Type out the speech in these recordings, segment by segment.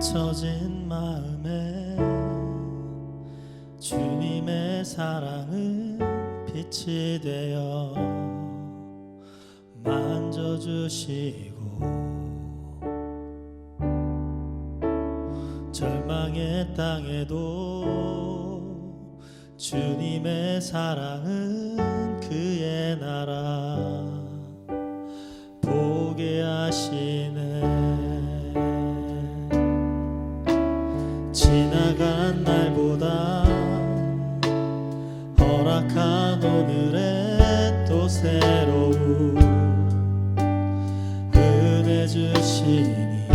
갇혀진 마음에 주님의 사랑은 빛이 되어 만져주시고 절망의 땅에도 주님의 사랑은 그의 나라 보게 하시네. 지나간 날보다 허락한 오늘에 또 새로운 은혜 주시니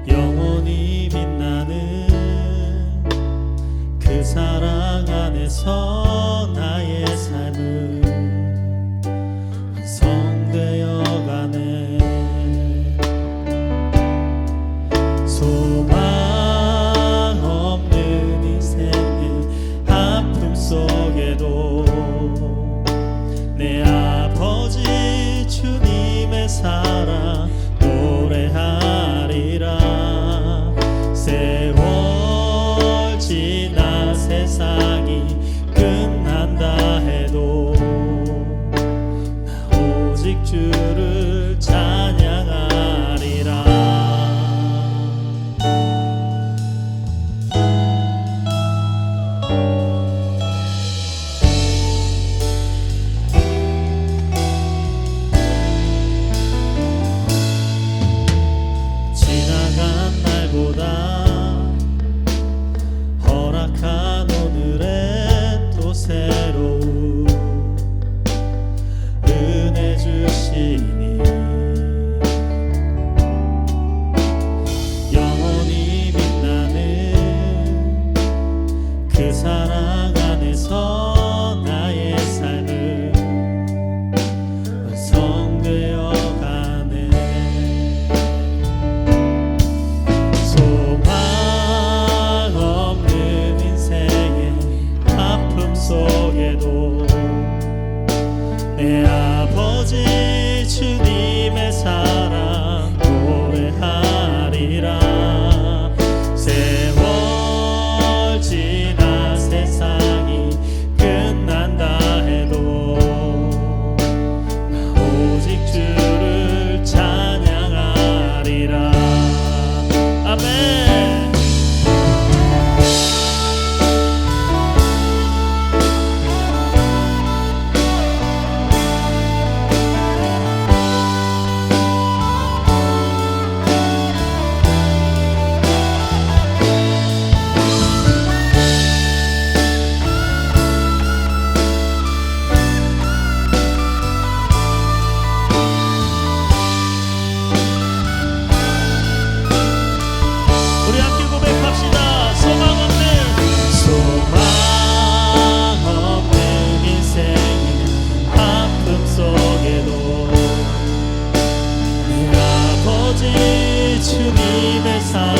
영원히 빛나는 그 사랑 안에서 나의 삶은 완성되어 가네. 소망 없는 인생의 아픔 속에도 내 아버지 주님의 사랑 노래하리라. 세월 지나 세상이 끝난다 해도 나 오직 주를 찬양하리라. 지나간 날보다 허락한 오늘에 또 새로운 은혜 주시니 영원히 빛나는 그 사랑 안에서 나의 삶은 완성되어 가네. 소망 없는 인생의 아픔 속에도 내 아버지 주님의 사랑 노래하리라. 세월 지나 세상이 끝난다 해도 나 오직 주를 찬양하리라. 아멘. 우리 함께 고백합시다. 소망 없는 인생의 아픔 속에도 내 아버지 주님의 사랑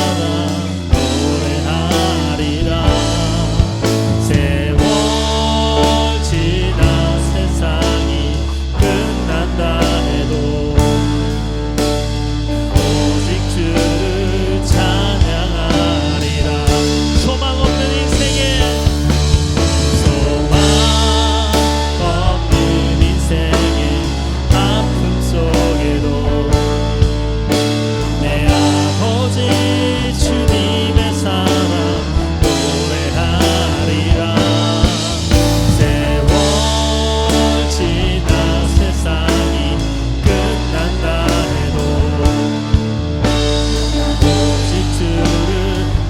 노래하리라. 세월 지나 세상이 끝난다 해도 오직 주를 찬양하리라. 소망 없는 인생의 아픔 속에도 내 아버지 주님의 사랑 노래하리라. 세월 지나 세상이 끝난다 해도 오직 주를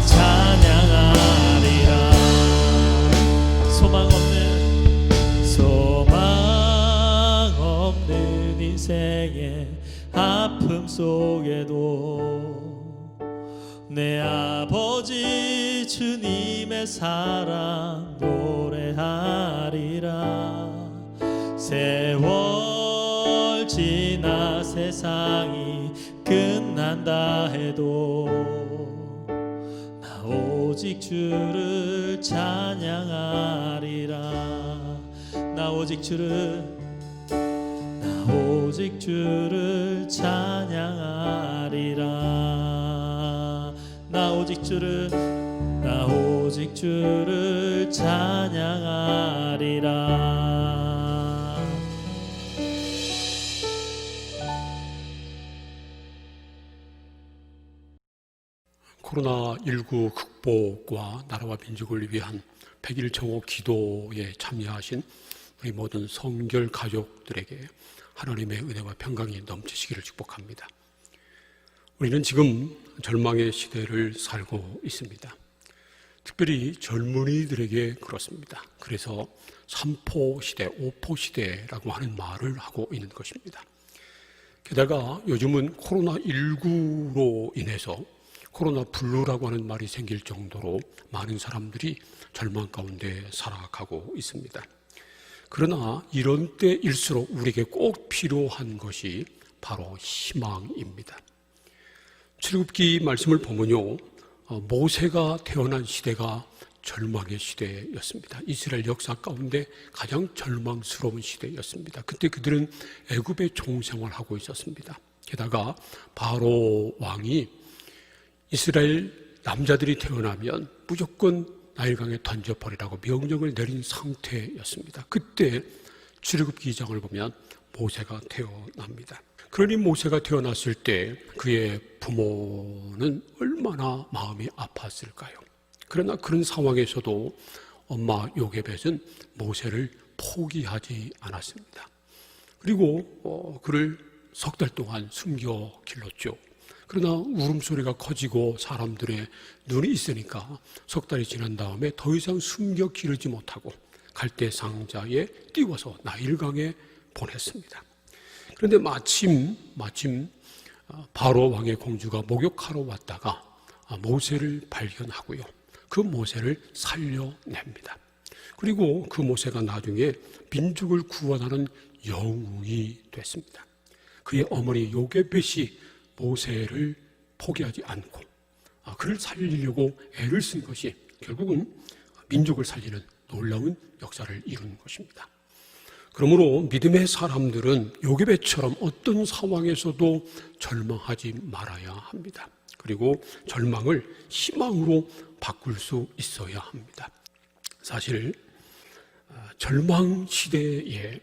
찬양하리라. 소망 없는 인생의 아픔 속에도 내 아버지 주님의 사랑 노래하리라. 세월 지나 세상이 끝난다 해도 나 오직 주를 찬양하리라. 나 오직 주를 찬양하리라. 나 오직 주를 찬양하리라. 코로나19 극복과 나라와 민족을 위한 100일 정오 기도에 참여하신 우리 모든 성결 가족들에게 하나님의 은혜와 평강이 넘치시기를 축복합니다. 우리는 지금 절망의 시대를 살고 있습니다. 특별히 젊은이들에게 그렇습니다. 그래서 3포 시대, 5포 시대라고 하는 말을 하고 있는 것입니다. 게다가 요즘은 코로나19로 인해서 코로나 블루라고 하는 말이 생길 정도로 많은 사람들이 절망 가운데 살아가고 있습니다. 그러나 이런 때일수록 우리에게 꼭 필요한 것이 바로 희망입니다. 출애굽기 말씀을 보면요, 모세가 태어난 시대가 절망의 시대였습니다. 이스라엘 역사 가운데 가장 절망스러운 시대였습니다. 그때 그들은 애굽의 종생활하고 있었습니다. 게다가 바로 왕이 이스라엘 남자들이 태어나면 무조건 나일강에 던져버리라고 명령을 내린 상태였습니다. 그때 출애굽기 2장을 보면 모세가 태어납니다. 그러니 모세가 태어났을 때 그의 부모는 얼마나 마음이 아팠을까요? 그러나 그런 상황에서도 엄마 요게벳은 모세를 포기하지 않았습니다. 그리고 그를 석 달 동안 숨겨 길렀죠. 그러나 울음소리가 커지고 사람들의 눈이 있으니까 석 달이 지난 다음에 더 이상 숨겨 기르지 못하고 갈대 상자에 띄워서 나일강에 보냈습니다. 그런데 마침 바로 왕의 공주가 목욕하러 왔다가 모세를 발견하고요. 그 모세를 살려냅니다. 그리고 그 모세가 나중에 민족을 구원하는 영웅이 됐습니다. 그의 어머니 요게벳이 모세를 포기하지 않고 그를 살리려고 애를 쓴 것이 결국은 민족을 살리는 놀라운 역사를 이룬 것입니다. 그러므로 믿음의 사람들은 요게벳처럼 어떤 상황에서도 절망하지 말아야 합니다. 그리고 절망을 희망으로 바꿀 수 있어야 합니다. 사실 절망 시대에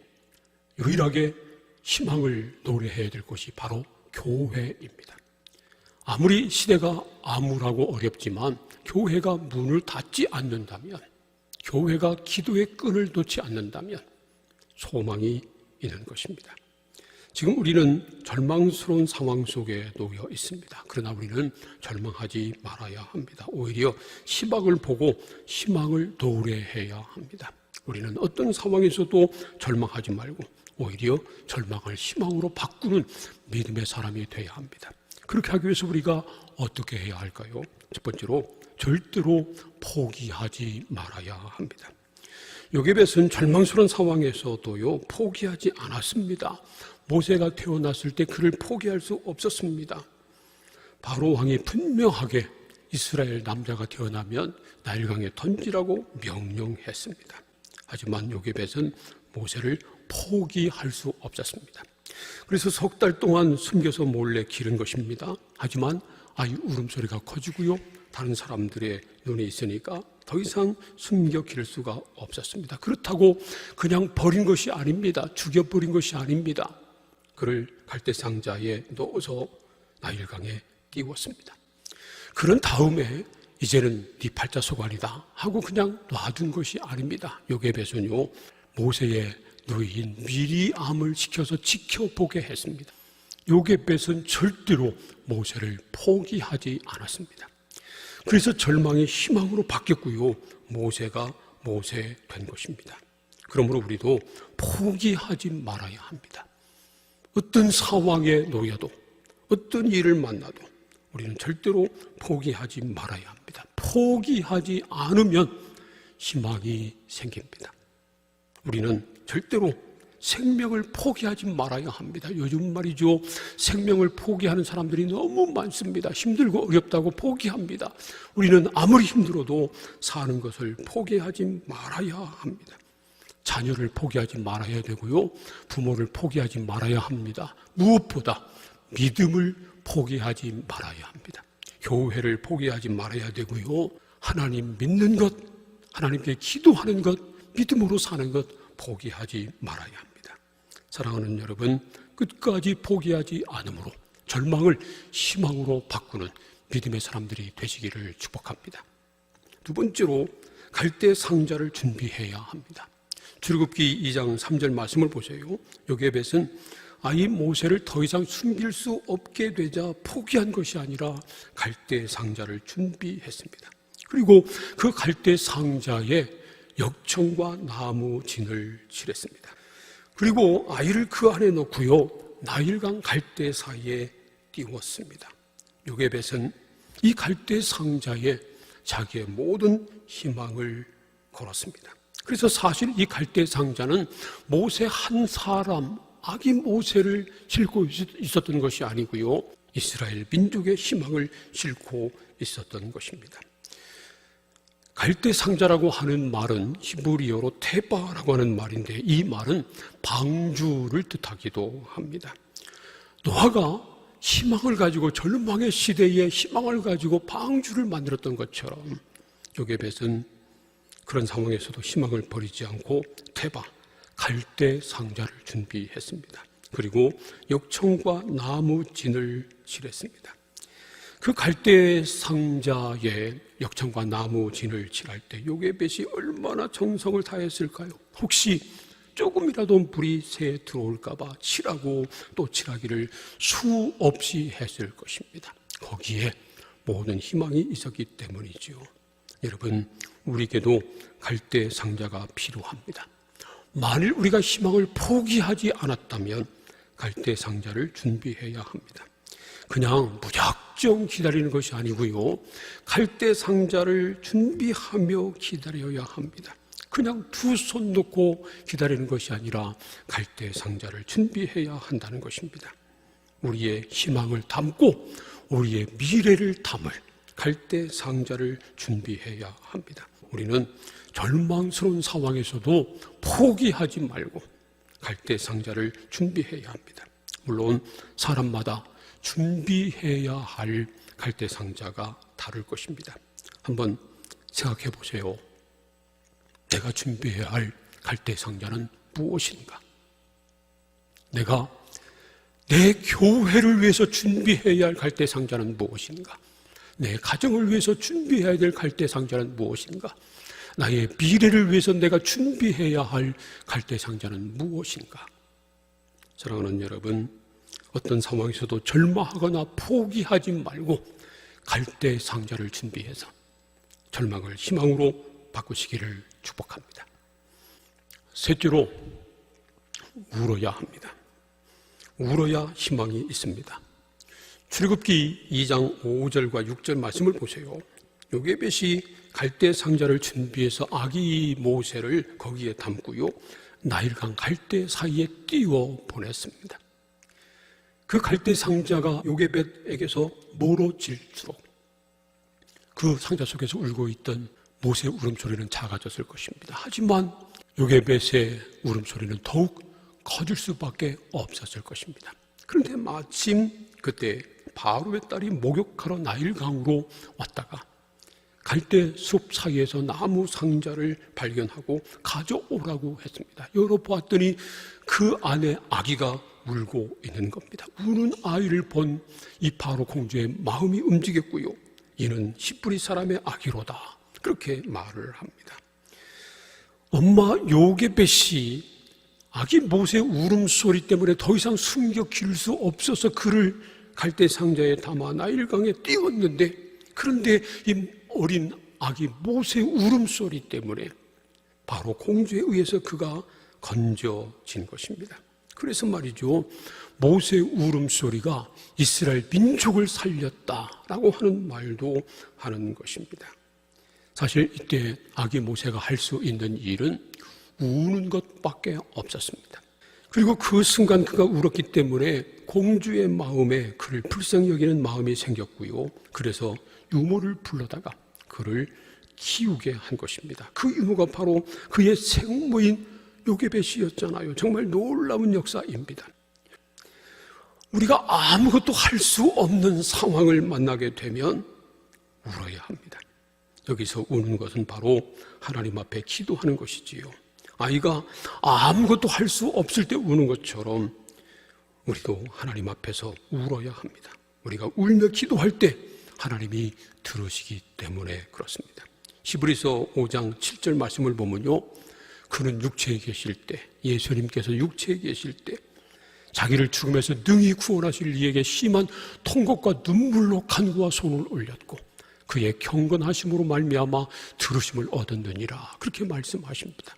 유일하게 희망을 노래해야 될 것이 바로 교회입니다. 아무리 시대가 암울하고 어렵지만 교회가 문을 닫지 않는다면, 교회가 기도의 끈을 놓지 않는다면 소망이 있는 것입니다. 지금 우리는 절망스러운 상황 속에 놓여 있습니다. 그러나 우리는 절망하지 말아야 합니다. 오히려 희망을 보고 희망을 노래해야 합니다. 우리는 어떤 상황에서도 절망하지 말고 오히려 절망을 희망으로 바꾸는 믿음의 사람이 되어야 합니다. 그렇게 하기 위해서 우리가 어떻게 해야 할까요? 첫 번째로 절대로 포기하지 말아야 합니다. 요게벳은 절망스러운 상황에서도요 포기하지 않았습니다. 모세가 태어났을 때 그를 포기할 수 없었습니다. 바로 왕이 분명하게 이스라엘 남자가 태어나면 나일강에 던지라고 명령했습니다. 하지만 요게벳은 모세를 포기할 수 없었습니다. 그래서 석 달 동안 숨겨서 몰래 기른 것입니다. 하지만 아이 울음소리가 커지고요, 다른 사람들의 눈에 있으니까 더 이상 숨겨 기를 수가 없었습니다. 그렇다고 그냥 버린 것이 아닙니다. 죽여버린 것이 아닙니다. 그를 갈대상자에 넣어서 나일강에 띄웠습니다. 그런 다음에 이제는 네 팔자 소관이다 하고 그냥 놔둔 것이 아닙니다. 요게벳은요 모세의 누이인 미리암을 시켜서 지켜보게 했습니다. 요게벳은 절대로 모세를 포기하지 않았습니다. 그래서 절망이 희망으로 바뀌었고요, 모세가 모세 된 것입니다. 그러므로 우리도 포기하지 말아야 합니다. 어떤 상황에 놓여도 어떤 일을 만나도 우리는 절대로 포기하지 말아야 합니다. 포기하지 않으면 희망이 생깁니다. 우리는 절대로 생명을 포기하지 말아야 합니다. 요즘 말이죠, 생명을 포기하는 사람들이 너무 많습니다. 힘들고 어렵다고 포기합니다. 우리는 아무리 힘들어도 사는 것을 포기하지 말아야 합니다. 자녀를 포기하지 말아야 되고요, 부모를 포기하지 말아야 합니다. 무엇보다 믿음을 포기하지 말아야 합니다. 교회를 포기하지 말아야 되고요. 하나님 믿는 것, 하나님께 기도하는 것, 믿음으로 사는 것 포기하지 말아야 합니다. 사랑하는 여러분, 끝까지 포기하지 않으므로 절망을 희망으로 바꾸는 믿음의 사람들이 되시기를 축복합니다. 두 번째로 갈대 상자를 준비해야 합니다. 출애굽기 2장 3절 말씀을 보세요. 요게벳은 아이 모세를 더 이상 숨길 수 없게 되자 포기한 것이 아니라 갈대 상자를 준비했습니다. 그리고 그 갈대 상자에 역청과 나무 진을 칠했습니다. 그리고 아이를 그 안에 넣고요, 나일강 갈대 사이에 띄웠습니다. 요게벳은 이 갈대 상자에 자기의 모든 희망을 걸었습니다. 그래서 사실 이 갈대 상자는 모세 한 사람, 아기 모세를 싣고 있었던 것이 아니고요, 이스라엘 민족의 희망을 싣고 있었던 것입니다. 갈대 상자라고 하는 말은 히브리어로 테바라고 하는 말인데, 이 말은 방주를 뜻하기도 합니다. 노아가 희망을 가지고, 절망의 시대에 희망을 가지고 방주를 만들었던 것처럼 요게벳은 그런 상황에서도 희망을 버리지 않고 테바, 갈대 상자를 준비했습니다. 그리고 역청과 나무 진을 칠했습니다. 그 갈대 상자에 역청과 나무 진을 칠할 때 요게벳이 얼마나 정성을 다했을까요? 혹시 조금이라도 불이 새에 들어올까 봐 칠하고 또 칠하기를 수없이 했을 것입니다. 거기에 모든 희망이 있었기 때문이지요. 여러분, 우리에게도 갈대 상자가 필요합니다. 만일 우리가 희망을 포기하지 않았다면 갈대 상자를 준비해야 합니다. 그냥 무작정 기다리는 것이 아니고요, 갈대 상자를 준비하며 기다려야 합니다. 그냥 두 손 놓고 기다리는 것이 아니라 갈대 상자를 준비해야 한다는 것입니다. 우리의 희망을 담고 우리의 미래를 담을 갈대 상자를 준비해야 합니다. 우리는 절망스러운 상황에서도 포기하지 말고 갈대 상자를 준비해야 합니다. 물론 사람마다 준비해야 할 갈대 상자가 다를 것입니다. 한번 생각해 보세요. 내가 준비해야 할 갈대 상자는 무엇인가? 내가 내 교회를 위해서 준비해야 할 갈대 상자는 무엇인가? 내 가정을 위해서 준비해야 될 갈대 상자는 무엇인가? 나의 미래를 위해서 내가 준비해야 할 갈대 상자는 무엇인가? 사랑하는 여러분, 어떤 상황에서도 절망하거나 포기하지 말고 갈대 상자를 준비해서 절망을 희망으로 바꾸시기를 축복합니다. 셋째로, 울어야 합니다. 울어야 희망이 있습니다. 출애굽기 2장 5절과 6절 말씀을 보세요. 요게벳이 갈대 상자를 준비해서 아기 모세를 거기에 담고요, 나일강 갈대 사이에 띄워 보냈습니다. 그 갈대 상자가 요게벳에게서 멀어질수록 그 상자 속에서 울고 있던 모세의 울음소리는 작아졌을 것입니다. 하지만 요게벳의 울음소리는 더욱 커질 수밖에 없었을 것입니다. 그런데 마침 그때 바로의 딸이 목욕하러 나일강으로 왔다가 갈대 숲 사이에서 나무 상자를 발견하고 가져오라고 했습니다. 열어보았더니 그 안에 아기가 울고 있는 겁니다. 우는 아이를 본 이 바로 공주의 마음이 움직였고요, 이는 히브리 사람의 아기로다, 그렇게 말을 합니다. 엄마 요게벳이 아기 모세의 울음소리 때문에 더 이상 숨겨 기를 수 없어서 그를 갈대 상자에 담아 나일강에 띄웠는데, 그런데 이 어린 아기 모세의 울음소리 때문에 바로 공주에 의해서 그가 건져진 것입니다. 그래서 말이죠, 모세의 울음소리가 이스라엘 민족을 살렸다라고 하는 말도 하는 것입니다. 사실 이때 아기 모세가 할 수 있는 일은 우는 것밖에 없었습니다. 그리고 그 순간 그가 울었기 때문에 공주의 마음에 그를 불쌍히 여기는 마음이 생겼고요, 그래서 유모를 불러다가 그를 키우게 한 것입니다. 그 유모가 바로 그의 생모인 요게벳이었잖아요. 정말 놀라운 역사입니다. 우리가 아무것도 할 수 없는 상황을 만나게 되면 울어야 합니다. 여기서 우는 것은 바로 하나님 앞에 기도하는 것이지요. 아이가 아무것도 할 수 없을 때 우는 것처럼 우리도 하나님 앞에서 울어야 합니다. 우리가 울며 기도할 때 하나님이 들으시기 때문에 그렇습니다. 히브리서 5장 7절 말씀을 보면요, 그는 육체에 계실 때, 예수님께서 육체에 계실 때 자기를 죽음에서 능히 구원하실 이에게 심한 통곡과 눈물로 간구와 손을 올렸고 그의 경건하심으로 말미암아 들으심을 얻었느니라, 그렇게 말씀하십니다.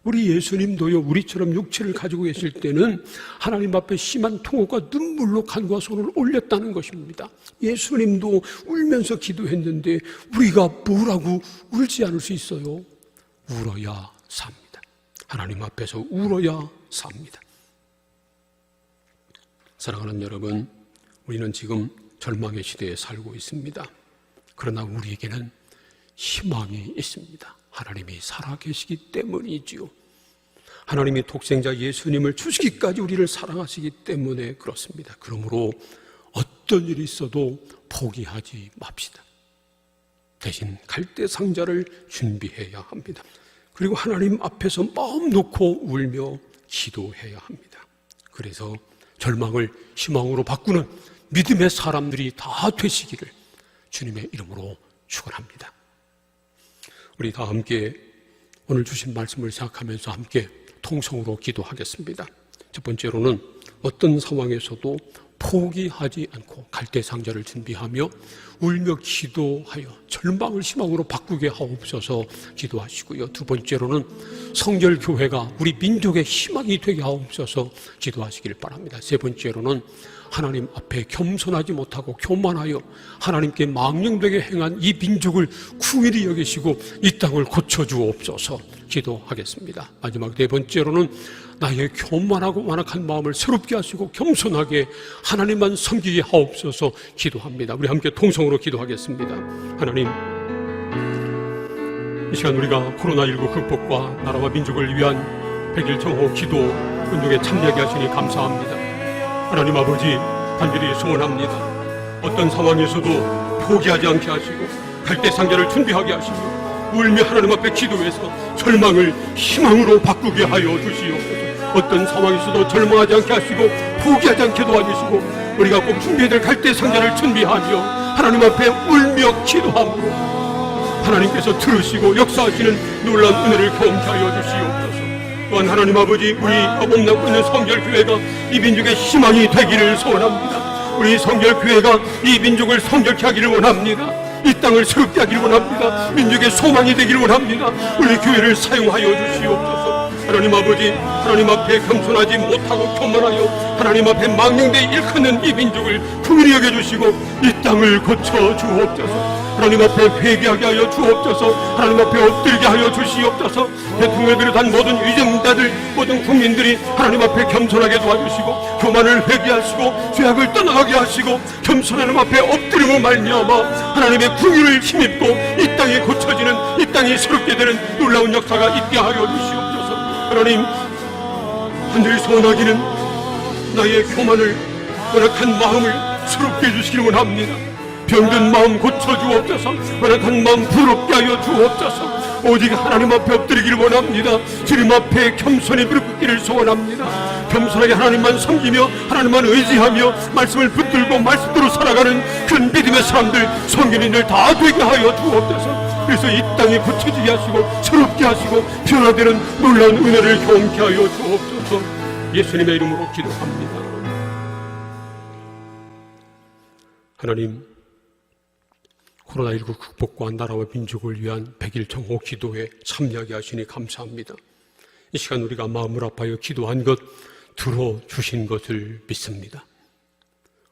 우리 예수님도요, 우리처럼 육체를 가지고 계실 때는 하나님 앞에 심한 통곡과 눈물로 간구와 손을 올렸다는 것입니다. 예수님도 울면서 기도했는데 우리가 뭐라고 울지 않을 수 있어요? 울어야 삽니다. 하나님 앞에서 울어야 삽니다. 사랑하는 여러분, 우리는 지금 절망의 시대에 살고 있습니다. 그러나 우리에게는 희망이 있습니다. 하나님이 살아계시기 때문이지요. 하나님이 독생자 예수님을 주시기까지 우리를 사랑하시기 때문에 그렇습니다. 그러므로 어떤 일이 있어도 포기하지 맙시다. 대신 갈대 상자를 준비해야 합니다. 그리고 하나님 앞에서 마음 놓고 울며 기도해야 합니다. 그래서 절망을 희망으로 바꾸는 믿음의 사람들이 다 되시기를 주님의 이름으로 축원합니다. 우리 다 함께 오늘 주신 말씀을 생각하면서 함께 통성으로 기도하겠습니다. 첫 번째로는 어떤 상황에서도 포기하지 않고 갈대 상자를 준비하며 울며 기도하여 절망을 희망으로 바꾸게 하옵소서 기도하시고요. 두 번째로는 성결교회가 우리 민족의 희망이 되게 하옵소서 기도하시길 바랍니다. 세 번째로는 하나님 앞에 겸손하지 못하고 교만하여 하나님께 망령되게 행한 이 민족을 긍휼히 여기시고 이 땅을 고쳐주옵소서 기도하겠습니다. 마지막 네 번째로는 나의 교만하고 완악한 마음을 새롭게 하시고 겸손하게 하나님만 섬기게 하옵소서 기도합니다. 우리 함께 통성으로 기도하겠습니다. 하나님, 이 시간 우리가 코로나19 극복과 나라와 민족을 위한 100일 정호 기도 운동에 참여하게 하시니 감사합니다. 하나님 아버지, 간절히 소원합니다. 어떤 상황에서도 포기하지 않게 하시고 갈대 상자를 준비하게 하시고 울며 하나님 앞에 기도해서 절망을 희망으로 바꾸게 하여 주시옵소서. 어떤 상황에서도 절망하지 않게 하시고 포기하지 않게 도와주시고 우리가 꼭 준비해야 될 갈대 상자를 준비하며 하나님 앞에 울며 기도함으로 하나님께서 들으시고 역사하시는 놀라운 은혜를 경험케 하여 주시옵소서. 또한 하나님 아버지, 우리가 몸담고 있는 성결교회가 이 민족의 희망이 되기를 소원합니다. 우리 성결교회가 이 민족을 성결케 하기를 원합니다. 이 땅을 새롭게 하기를 원합니다. 민족의 소망이 되기를 원합니다. 우리 교회를 사용하여 주시옵소서. 하나님 아버지, 하나님 앞에 겸손하지 못하고 교만하여 하나님 앞에 망령되이 일컫는 이 민족을 긍휼히 여겨주시고 이 땅을 고쳐 주옵소서. 하나님 앞에 회개하게 하여 주옵소서. 하나님 앞에 엎드리게 하여 주시옵소서. 대통령을 비롯한 모든 위정자들, 모든 국민들이 하나님 앞에 겸손하게 도와주시고 교만을 회개하시고 죄악을 떠나가게 하시고 겸손한 하나님 앞에 엎드림을 말미암아 하나님의 긍휼을 힘입고 이 땅이 고쳐지는, 이 땅이 새롭게 되는 놀라운 역사가 있게 하여 주시옵소서. 하나님, 간절히 소원하기는 나의 교만을, 완악한 마음을 새롭게 해주시기를 원합니다. 병든 마음 고쳐주옵소서. 완악한 마음 부럽게 하여 주옵소서. 오직 하나님 앞에 엎드리기를 원합니다. 주님 앞에 겸손히 무릎 꿇기를 소원합니다. 겸손하게 하나님만 섬기며 하나님만 의지하며 말씀을 붙들고 말씀대로 살아가는 큰 믿음의 사람들, 성결인들 다 되게 하여 주옵소서. 그래서 이 땅이 고쳐지게 하시고 새롭게 하시고 변화되는 놀라운 은혜를 경험케 하여 주옵소서. 예수님의 이름으로 기도합니다. 하나님, 코로나19 극복과 나라와 민족을 위한 100일 정호 기도에 참여하게 하시니 감사합니다. 이 시간 우리가 마음을 아파하여 기도한 것 들어주신 것을 믿습니다.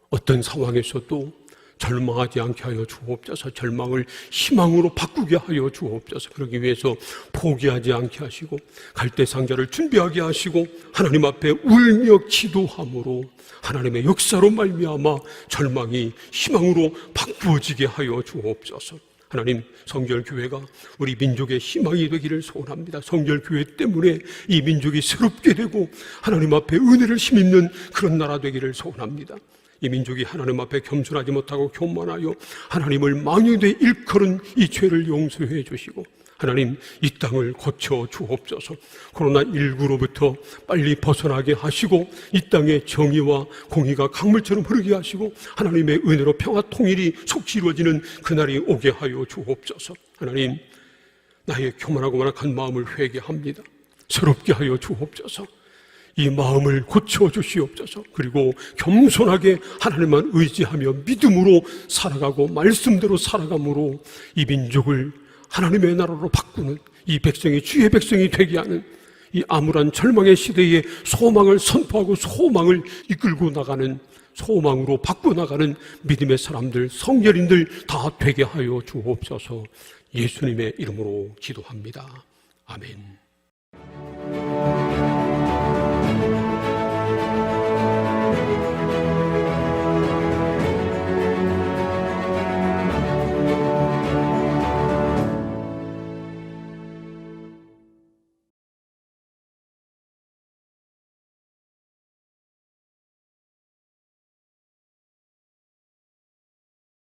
어떤 상황에서도 절망하지 않게 하여 주옵소서. 절망을 희망으로 바꾸게 하여 주옵소서. 그러기 위해서 포기하지 않게 하시고 갈대 상자를 준비하게 하시고 하나님 앞에 울며 기도함으로 하나님의 역사로 말미암아 절망이 희망으로 바꾸어지게 하여 주옵소서. 하나님, 성결교회가 우리 민족의 희망이 되기를 소원합니다. 성결교회 때문에 이 민족이 새롭게 되고 하나님 앞에 은혜를 힘입는 그런 나라 되기를 소원합니다. 이 민족이 하나님 앞에 겸손하지 못하고 교만하여 하나님을 망령되이 일컬은 이 죄를 용서해 주시고 하나님, 이 땅을 고쳐 주옵소서. 코로나19로부터 빨리 벗어나게 하시고 이 땅에 정의와 공의가 강물처럼 흐르게 하시고 하나님의 은혜로 평화 통일이 속히 이루어지는 그날이 오게 하여 주옵소서. 하나님, 나의 교만하고 만악한 마음을 회개합니다. 새롭게 하여 주옵소서. 이 마음을 고쳐 주시옵소서. 그리고 겸손하게 하나님만 의지하며 믿음으로 살아가고 말씀대로 살아감으로 이 민족을 하나님의 나라로 바꾸는, 이 백성이 주의 백성이 되게 하는, 이 암울한 절망의 시대에 소망을 선포하고 소망을 이끌고 나가는, 소망으로 바꿔나가는 믿음의 사람들, 성결인들 다 되게 하여 주옵소서. 예수님의 이름으로 기도합니다. 아멘.